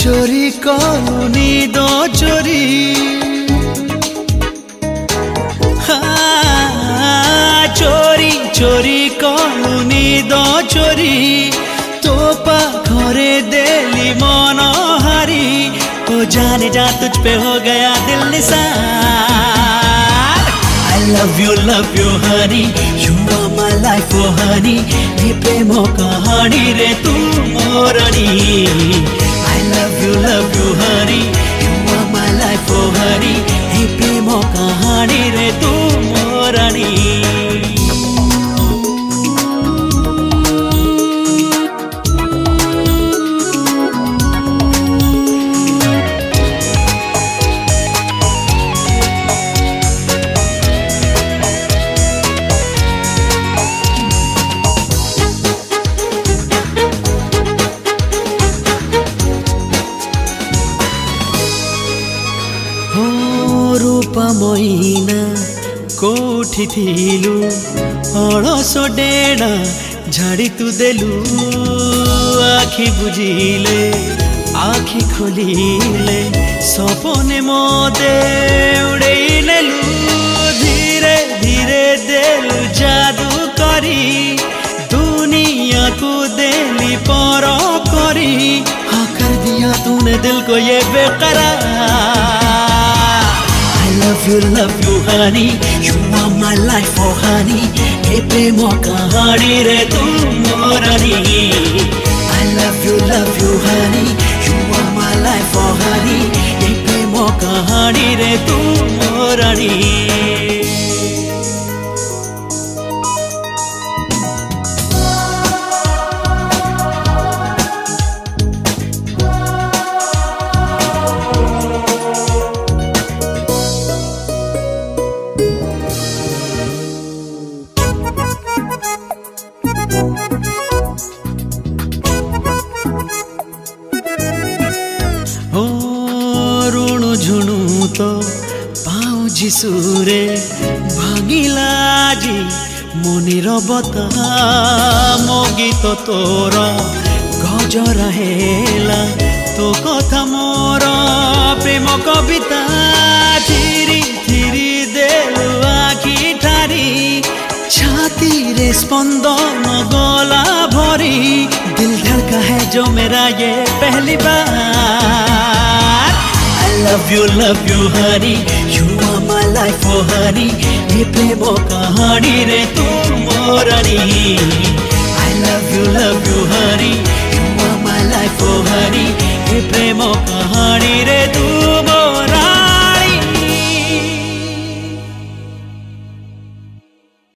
चोरी करू निद चोरी चोरी चोरी करू निद चोरी तो पाखरे देली मन हारी ओ जाने जा तुझ पे हो गया दिल Nisar I love you honey you are my life oh honey ये प्रेम कहानी रे तू मोरनी I love you honey you are my life oh honey ये प्रेम कहानी रे तू मोरनी रूपमयीना कोठी थिलु अड़स डेणा झाड़ी तू देलु आखि बुझिले आखि खोलिले सपने मोदे उड़े नेलु धीरे धीरे देलु जादू करी दुनिया को देली पर करी हाँ कर दिया तूने दिल को ये बेकरार I love you honey you are my life oh honey ये प्रेम कहानी रे तू मोरनी I love you honey you are my life oh honey ये प्रेम कहानी रे तू मोरनी झुणु तो पाऊ झिसुरे भांगिला जी मुनिर बता मो गीत तोर गजर हेला तो कथा मोर प्रेम कविता धीरे धीरे देलु आखि ठारी छाती रे स्पंदन गला भरी दिल धड़का है जो मेरा ये पहली बार I love you honey you are my life oh honey ये प्रेम कहानी रे तू मोरनी I love you honey you are my life oh honey ये प्रेम कहानी रे तू